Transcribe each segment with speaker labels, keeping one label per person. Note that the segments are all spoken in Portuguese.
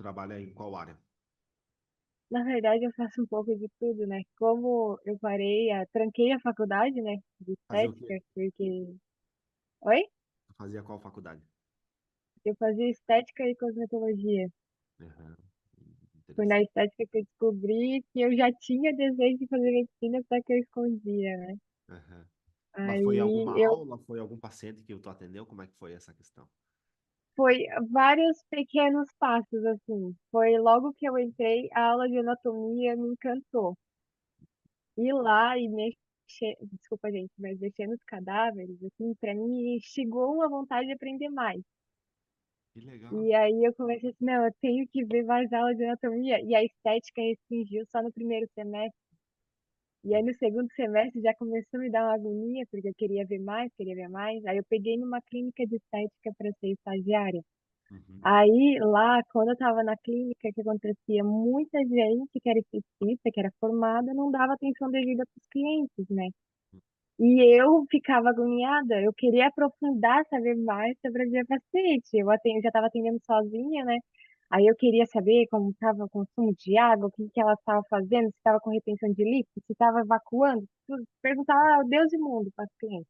Speaker 1: Trabalha em qual área?
Speaker 2: Na verdade, eu faço um pouco de tudo, né? Como eu tranquei a faculdade, né, de
Speaker 1: Fazia o quê?
Speaker 2: estética, porque... Oi?
Speaker 1: Fazia qual faculdade?
Speaker 2: Eu fazia estética e cosmetologia.
Speaker 1: Aham,
Speaker 2: Foi na
Speaker 1: interessante.
Speaker 2: estética que eu descobri que eu já tinha desejo de fazer medicina, só que eu escondia, né?
Speaker 1: Aham. Mas foi
Speaker 2: Aí
Speaker 1: alguma
Speaker 2: eu
Speaker 1: aula? Foi algum paciente que tu atendeu? Como é que foi essa questão?
Speaker 2: Foi vários pequenos passos, assim. Foi logo que eu entrei, a aula de anatomia me encantou. Ir lá e mexer, desculpa, gente, mas mexer nos cadáveres, assim, pra mim, instigou uma vontade de aprender mais.
Speaker 1: Que legal.
Speaker 2: E aí eu comecei assim, não, eu tenho que ver mais aulas de anatomia. E a estética restringiu só no primeiro semestre. E aí no segundo semestre já começou a me dar uma agonia, porque eu queria ver mais, queria ver mais. Aí eu peguei numa clínica de estética para ser estagiária.
Speaker 1: Uhum.
Speaker 2: Aí, lá, quando eu estava na clínica, o que acontecia? Muita gente que era esteticista, que era formada, não dava atenção devida para os clientes, né? E eu ficava agoniada, eu queria aprofundar, saber mais sobre a minha paciente. Já estava atendendo sozinha, né? Aí eu queria saber como estava o consumo de água, o que que ela estava fazendo, se estava com retenção de líquido, se estava evacuando, tudo. Perguntava ao Deus e mundo para os clientes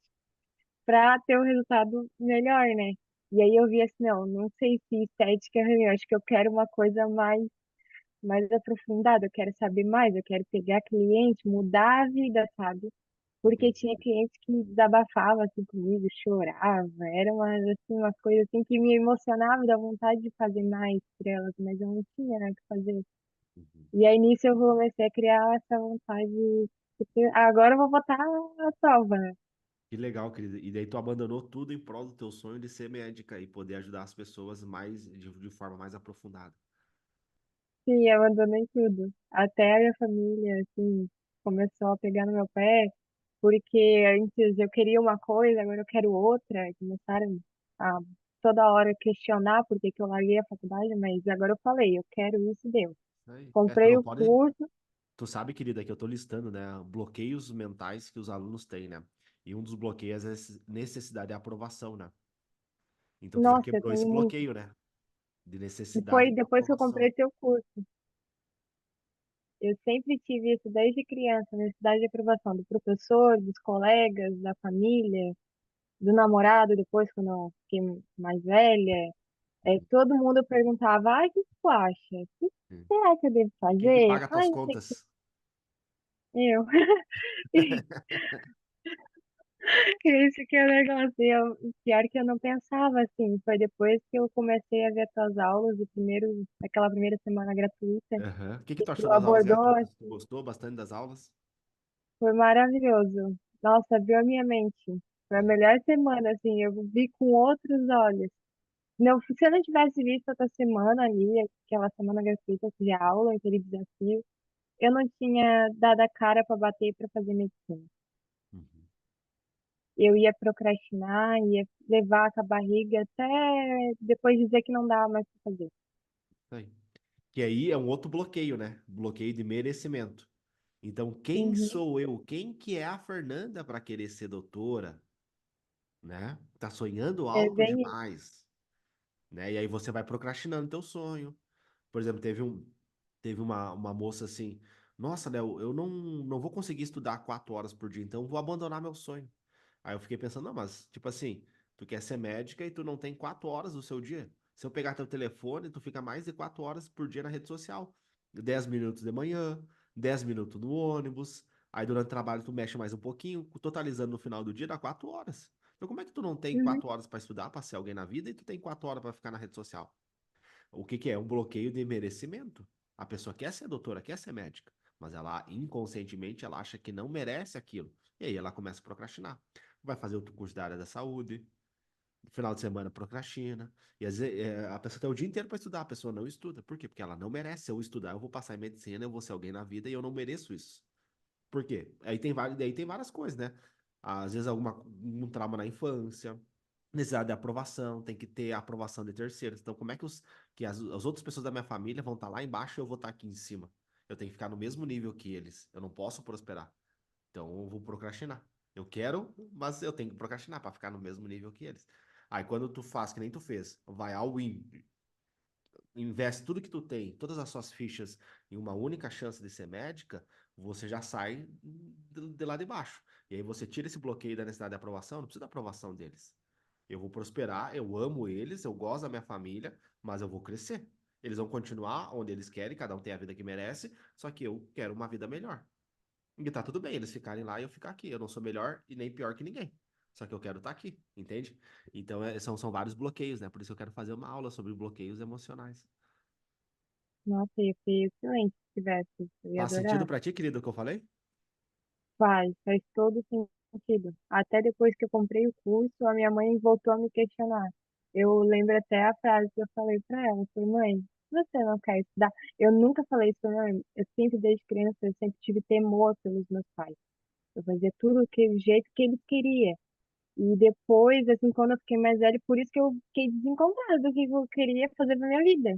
Speaker 2: para ter um resultado melhor, né? E aí eu vi assim, não sei se estética é ruim, eu acho que eu quero uma coisa mais aprofundada, eu quero saber mais, eu quero pegar cliente, mudar a vida, sabe? Porque
Speaker 1: Entendi.
Speaker 2: tinha cliente que desabafava assim comigo, chorava, era umas coisas assim que me emocionava, da vontade de fazer mais por elas, mas eu não tinha, né, o que fazer.
Speaker 1: Uhum.
Speaker 2: E aí nisso eu comecei a criar essa vontade agora eu vou botar a prova, né?
Speaker 1: Que legal, querida. E daí tu abandonou tudo em prol do teu sonho de ser médica e poder ajudar as pessoas mais de forma mais aprofundada.
Speaker 2: Sim, eu abandonei tudo. Até a minha família, assim, começou a pegar no meu pé, porque antes eu queria uma coisa, agora eu quero outra. E começaram a toda hora questionar por que que eu larguei a faculdade, mas agora eu falei, eu quero isso, deu.
Speaker 1: Isso aí. É, tu
Speaker 2: Comprei
Speaker 1: não
Speaker 2: o
Speaker 1: pode.
Speaker 2: curso.
Speaker 1: Tu sabe, querida, que eu tô listando, né, bloqueios mentais que os alunos têm, né? E um dos bloqueios é essa necessidade de aprovação, né? Então tu já
Speaker 2: Nossa, eu
Speaker 1: quebrou esse
Speaker 2: tenho muito.
Speaker 1: bloqueio, né? De
Speaker 2: E
Speaker 1: necessidade
Speaker 2: foi
Speaker 1: de
Speaker 2: depois que eu
Speaker 1: aprovação.
Speaker 2: comprei teu curso. Eu sempre tive isso desde criança, necessidade de aprovação do professor, dos colegas, da família, do namorado, depois quando eu fiquei mais velha.
Speaker 1: Uhum.
Speaker 2: Todo mundo perguntava, ai, o que tu acha? O que
Speaker 1: Sim.
Speaker 2: será que eu devo
Speaker 1: Quem que
Speaker 2: fazer?
Speaker 1: paga
Speaker 2: Ai,
Speaker 1: tuas
Speaker 2: não sei o que.
Speaker 1: contas?
Speaker 2: Eu. Esse que é o negócio. Pior que eu não pensava assim. Foi depois que eu comecei a ver as tuas aulas, aquela primeira semana gratuita,
Speaker 1: Aham. O que que
Speaker 2: que
Speaker 1: tu achou
Speaker 2: tu
Speaker 1: das aulas
Speaker 2: abordou,
Speaker 1: gratuitas? Tu
Speaker 2: assim,
Speaker 1: gostou bastante das aulas?
Speaker 2: foi maravilhoso. Nossa, abriu a minha mente. Foi a
Speaker 1: É.
Speaker 2: melhor semana, assim, eu vi com outros olhos. Não, se eu não tivesse visto essa semana ali, aquela semana gratuita de aula, aquele desafio, eu não tinha dado a cara para bater para fazer medicina.
Speaker 1: Uhum.
Speaker 2: Eu ia procrastinar, ia levar com a barriga até depois dizer que não dava mais para fazer.
Speaker 1: Isso aí. Que aí é um outro bloqueio, né? Bloqueio de merecimento. Então, quem
Speaker 2: Uhum.
Speaker 1: sou eu? Quem que é a Fernanda para querer ser doutora, né? Tá sonhando
Speaker 2: É
Speaker 1: alto
Speaker 2: bem isso.
Speaker 1: demais, né? E aí você vai procrastinando teu sonho. Por exemplo, teve uma moça assim, nossa, Léo, eu não vou conseguir estudar 4 horas por dia, então eu vou abandonar meu sonho. Aí eu fiquei pensando, não, mas tipo assim, tu quer ser médica e tu não tem 4 horas do seu dia. Se eu pegar teu telefone, tu fica mais de 4 horas por dia na rede social. 10 minutos de manhã, 10 minutos no ônibus, aí durante o trabalho tu mexe mais um pouquinho, totalizando no final do dia dá 4 horas. Então como é que tu não tem
Speaker 2: Uhum.
Speaker 1: 4 horas para estudar, para ser alguém na vida, e tu tem 4 horas para ficar na rede social? O que que é? Um bloqueio de merecimento. A pessoa quer ser doutora, quer ser médica, mas ela inconscientemente ela acha que não merece aquilo. E aí ela começa a procrastinar. Vai fazer outro curso da área da saúde, no final de semana procrastina. E às vezes a pessoa tem o dia inteiro para estudar, a pessoa não estuda. Por quê? Porque ela não merece. Se eu estudar, eu vou passar em medicina, eu vou ser alguém na vida e eu não mereço isso. Por quê? Aí tem várias coisas, né? Às vezes um trauma na infância, necessidade de aprovação, tem que ter a aprovação de terceiros. Então, como é que as outras pessoas da minha família vão estar lá embaixo e eu vou estar aqui em cima? Eu tenho que ficar no mesmo nível que eles. Eu não posso prosperar. Então, eu vou procrastinar. Eu quero, mas eu tenho que procrastinar para ficar no mesmo nível que eles. Aí, quando tu faz, que nem tu fez, vai all in, investe tudo que tu tem, todas as suas fichas em uma única chance de ser médica, você já sai de lá de baixo. E aí você tira esse bloqueio da necessidade de aprovação, não precisa da aprovação deles. Eu vou prosperar, eu amo eles, eu gosto da minha família, mas eu vou crescer. Eles vão continuar onde eles querem, cada um tem a vida que merece, só que eu quero uma vida melhor. E tá tudo bem eles ficarem lá e eu ficar aqui. Eu não sou melhor e nem pior que ninguém. Só que eu quero estar aqui, entende? Então são vários bloqueios, né? Por isso eu quero fazer uma aula sobre bloqueios emocionais.
Speaker 2: Nossa, ia ser excelente se tivesse. Eu ia
Speaker 1: Faz sentido
Speaker 2: adorar.
Speaker 1: pra ti, querido, o que eu falei?
Speaker 2: Faz todo sentido. Até depois que eu comprei o curso, a minha mãe voltou a me questionar. Eu lembro até a frase que eu falei para ela. Eu falei, mãe, você não quer estudar? Eu nunca falei isso pra minha mãe. Eu sempre, desde criança, eu sempre tive temor pelos meus pais. Eu fazia tudo do jeito que eles queriam. E depois, assim, quando eu fiquei mais velha, por isso que eu fiquei desencontrada do que eu queria fazer pra minha vida.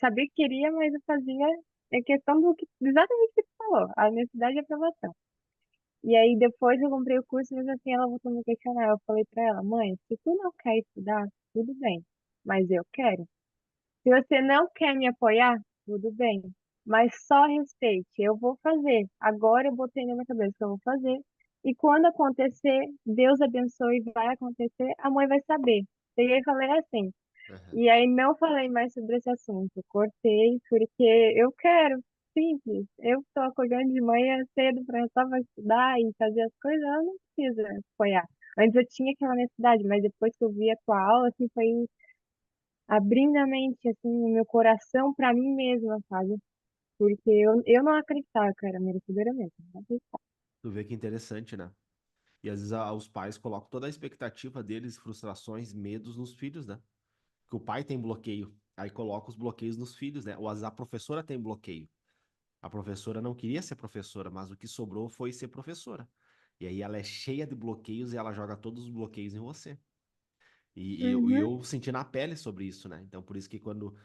Speaker 2: Sabia que queria, mas eu fazia a questão do que, exatamente o que você falou, a necessidade de aprovação. E aí depois eu comprei o curso, mas assim, ela voltou a me questionar. Eu falei pra ela, mãe, se tu não quer estudar, tudo bem, mas eu quero. Se você não quer me apoiar, tudo bem, mas só respeite, eu vou fazer. Agora eu botei na minha cabeça que eu vou fazer. E quando acontecer, Deus abençoe, vai acontecer, a mãe vai saber. Peguei e falei assim.
Speaker 1: Aham.
Speaker 2: E aí não falei mais sobre esse assunto. Cortei porque eu quero. Simples. Eu estou acordando de manhã cedo para só pra estudar e fazer as coisas, eu não preciso apoiar. Antes eu tinha aquela necessidade, mas depois que eu vi a tua aula, assim, foi abrindo a mente, assim, o meu coração para mim mesma, sabe? Porque eu não acreditava que eu era merecedora mesmo. Não acreditava.
Speaker 1: Tu vê que interessante, né? E às vezes os pais colocam toda a expectativa deles, frustrações, medos nos filhos, né? Que o pai tem bloqueio, aí coloca os bloqueios nos filhos, né? Ou às vezes a professora tem bloqueio. A professora não queria ser professora, mas o que sobrou foi ser professora. E aí ela é cheia de bloqueios e ela joga todos os bloqueios em você. E
Speaker 2: Uhum.
Speaker 1: eu senti na pele sobre isso, né? Então, por isso que quando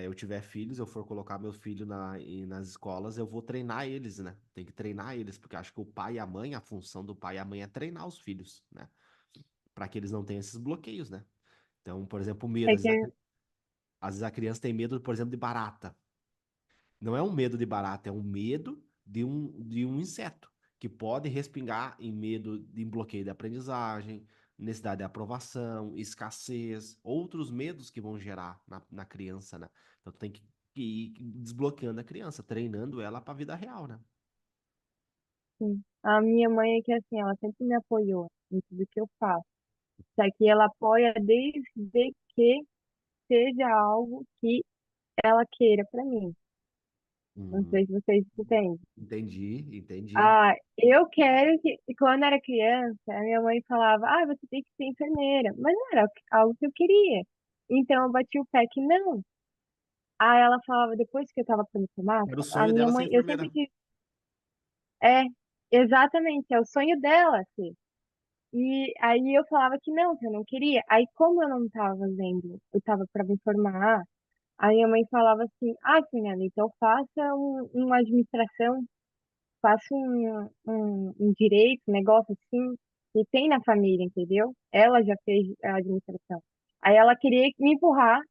Speaker 1: eu tiver filhos, eu for colocar meu filho nas escolas, eu vou treinar eles, né? Tem que treinar eles, porque eu acho que o pai e a mãe, a função do pai e a mãe é treinar os filhos, né? Para que eles não tenham esses bloqueios, né? Então, por exemplo, o medo.
Speaker 2: É
Speaker 1: Às
Speaker 2: que,
Speaker 1: vezes às vezes a criança tem medo, por exemplo, de barata. Não é um medo de barata, é um medo de um inseto, que pode respingar em medo de bloqueio de aprendizagem, necessidade de aprovação, escassez, outros medos que vão gerar na criança, né? Então tu tem que ir desbloqueando a criança, treinando ela para a vida real, né?
Speaker 2: sim. A minha mãe é que, assim, ela sempre me apoiou em tudo que eu faço. Só que ela apoia desde que seja algo que ela queira pra mim. Não
Speaker 1: Uhum.
Speaker 2: sei se vocês entendem.
Speaker 1: Entendi, entendi.
Speaker 2: Ah, eu quero que. E quando era criança, a minha mãe falava: Ah, você tem que ser enfermeira. Mas não era algo que eu queria. Então eu bati o pé que não. Aí ela falava, depois que eu tava pra me formar,
Speaker 1: Era o
Speaker 2: a
Speaker 1: sonho
Speaker 2: minha
Speaker 1: dela ser
Speaker 2: mãe, eu sempre
Speaker 1: enfermeira.
Speaker 2: disse: É, exatamente, é o sonho dela, assim. E aí eu falava que eu não queria. Aí, como eu não tava fazendo, eu tava pra me formar. Aí minha mãe falava assim, ah, Fernanda, então faça uma administração, faça um direito, um negócio assim, que tem na família, entendeu? Ela já fez a administração. Aí ela queria me empurrar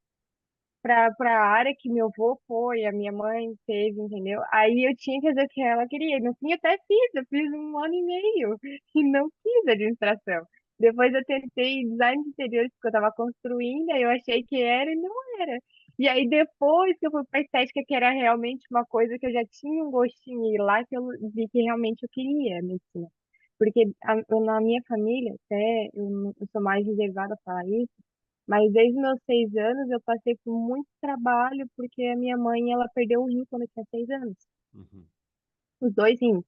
Speaker 2: para a área que meu avô foi, a minha mãe teve, entendeu? Aí eu tinha que fazer o que ela queria. No fim, até fiz, eu fiz 1 ano e meio e não fiz administração. Depois eu tentei design de interiores porque eu estava construindo, aí eu achei que era e não era. E aí depois que eu fui para estética, que era realmente uma coisa que eu já tinha um gostinho e lá que eu vi que realmente eu queria medicina. Porque na minha família, até eu sou mais reservada a falar isso, mas desde meus 6 anos eu passei por muito trabalho porque a minha mãe ela perdeu o rim quando eu tinha 6 anos.
Speaker 1: Uhum.
Speaker 2: Os dois rins.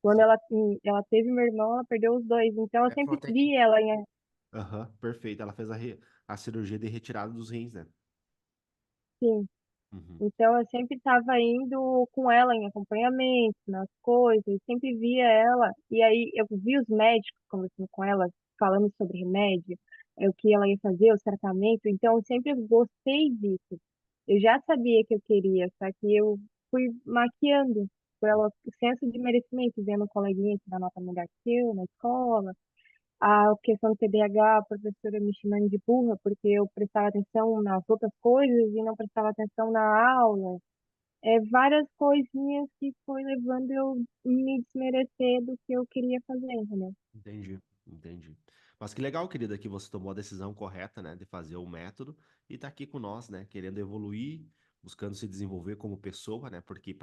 Speaker 2: Quando
Speaker 1: Sim.
Speaker 2: ela teve meu irmão, ela perdeu os dois. Então eu
Speaker 1: É,
Speaker 2: sempre vi ela em
Speaker 1: aham, perfeito. Ela fez a cirurgia de retirada dos rins, né?
Speaker 2: assim.
Speaker 1: Uhum.
Speaker 2: Então eu sempre estava indo com ela em acompanhamento, nas coisas, sempre via ela. E aí eu vi os médicos conversando com ela, falando sobre remédio, o que ela ia fazer, os tratamentos. Então eu sempre gostei disso. Eu já sabia que eu queria, só que eu fui maquiando pelo senso de merecimento, vendo coleguinha tirar nota melhor que eu na escola. A questão do TDAH, a professora me chamando de burra porque eu prestava atenção nas outras coisas e não prestava atenção na aula. Várias coisinhas que foi levando eu me desmerecer do que eu queria fazer, entendeu?
Speaker 1: Entendi, entendi. Mas que legal, querida, que você tomou a decisão correta, né, de fazer o método e tá aqui com nós, né, querendo evoluir, buscando se desenvolver como pessoa, né, porque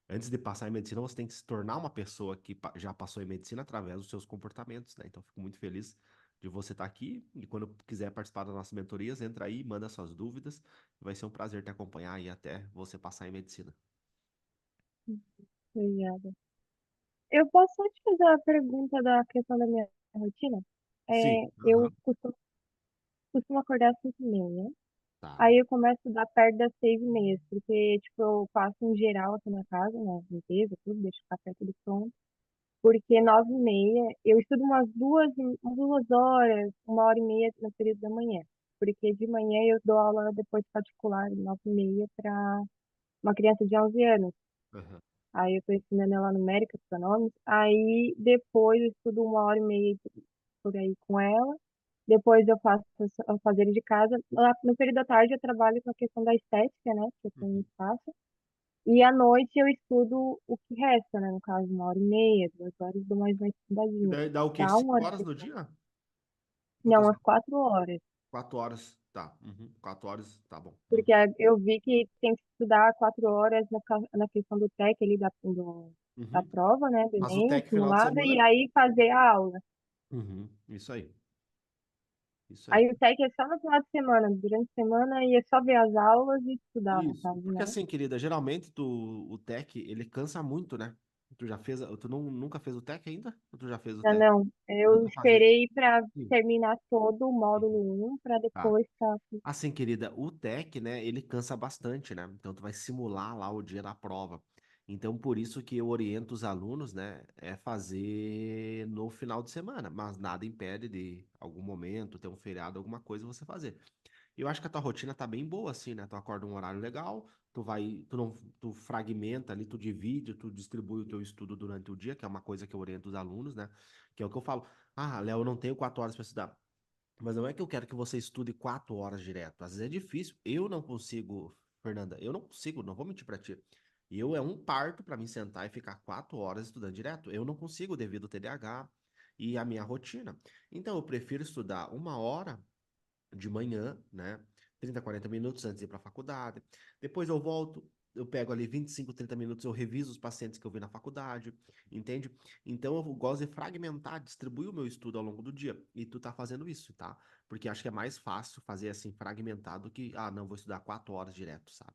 Speaker 1: antes de passar em medicina, você tem que se tornar uma pessoa que já passou em medicina através dos seus comportamentos, né? Então, fico muito feliz de você estar aqui e quando quiser participar das nossas mentorias, entra aí, manda suas dúvidas. Vai ser um prazer te acompanhar aí até você passar em medicina.
Speaker 2: Obrigada. Eu posso só te fazer a pergunta da questão da minha rotina?
Speaker 1: Sim,
Speaker 2: Eu
Speaker 1: aham.
Speaker 2: costumo acordar às 5h30,
Speaker 1: Tá.
Speaker 2: aí eu começo a estudar perto das 6h30, porque, tipo, eu faço em geral aqui na casa, né, limpeza, tudo, deixo o café tudo pronto, porque 9h30, eu estudo umas 2 horas, 1h30 no período da manhã, porque de manhã eu dou aula depois particular, 9h30, para uma criança de 11 anos.
Speaker 1: Aham.
Speaker 2: Aí eu tô ensinando ela numérica, pronomes. Aí depois eu estudo 1h30 por aí com ela. Depois eu faço os fazeres de casa. Lá no período da tarde eu trabalho com a questão da estética, né? Que eu tenho um
Speaker 1: Uhum.
Speaker 2: espaço. E à noite eu estudo o que resta, né? No caso, 1h30, 2 horas, dou mais uma
Speaker 1: E
Speaker 2: estudadinha.
Speaker 1: daí dá o quê?
Speaker 2: Dá
Speaker 1: Cinco
Speaker 2: uma hora
Speaker 1: horas
Speaker 2: de
Speaker 1: no
Speaker 2: sono.
Speaker 1: dia?
Speaker 2: Não,
Speaker 1: Quantas
Speaker 2: umas
Speaker 1: horas?
Speaker 2: 4 horas.
Speaker 1: 4 horas. Tá. Uhum. 4 horas, tá bom. Uhum.
Speaker 2: Porque eu vi que tem que estudar 4 horas na questão do TEC ali da
Speaker 1: Uhum.
Speaker 2: prova, né? Do
Speaker 1: Mas o
Speaker 2: Enem,
Speaker 1: TEC final de
Speaker 2: simulada, e
Speaker 1: semana.
Speaker 2: aí fazer a aula.
Speaker 1: Uhum. Isso aí. Isso aí.
Speaker 2: Aí o TEC é só no final de semana, durante a semana e é só ver as aulas e estudar, no
Speaker 1: Isso,
Speaker 2: caso,
Speaker 1: porque
Speaker 2: né?
Speaker 1: assim, querida, geralmente o tech, ele cansa muito, né? Tu já fez, tu nunca fez o tech ainda? Ou tu já fez o
Speaker 2: Não,
Speaker 1: tech?
Speaker 2: não, eu
Speaker 1: Nunca fazer.
Speaker 2: esperei para
Speaker 1: Sim.
Speaker 2: terminar todo o
Speaker 1: Uhum.
Speaker 2: módulo 1 para
Speaker 1: Tá.
Speaker 2: depois estar.
Speaker 1: Assim, querida, o tech, né, ele cansa bastante, né? Então tu vai simular lá o dia da prova. Então por isso que eu oriento os alunos, né, é fazer no final de semana, mas nada impede de algum momento, ter um feriado, alguma coisa você fazer. Eu acho que a tua rotina tá bem boa, assim, né? Tu acorda um horário legal, tu não, tu fragmenta ali, tu divide, tu distribui o teu estudo durante o dia, que é uma coisa que eu oriento os alunos, né? Que é o que eu falo. Ah, Léo, eu não tenho 4 horas para estudar. Mas não é que eu quero que você estude 4 horas direto. Às vezes é difícil. Eu não consigo, Fernanda, eu não consigo, não vou mentir pra ti. É um parto pra mim sentar e ficar 4 horas estudando direto. Eu não consigo devido ao TDAH e a minha rotina. Então eu prefiro estudar 1 hora de manhã, né? 30, 40 minutos antes de ir para a faculdade. Depois eu volto, eu pego ali 25, 30 minutos, eu reviso os pacientes que eu vi na faculdade, entende? Então eu gosto de fragmentar, distribuir o meu estudo ao longo do dia. E tu tá fazendo isso, tá? Porque acho que é mais fácil fazer assim fragmentado que, ah, não, vou estudar 4 horas direto, sabe?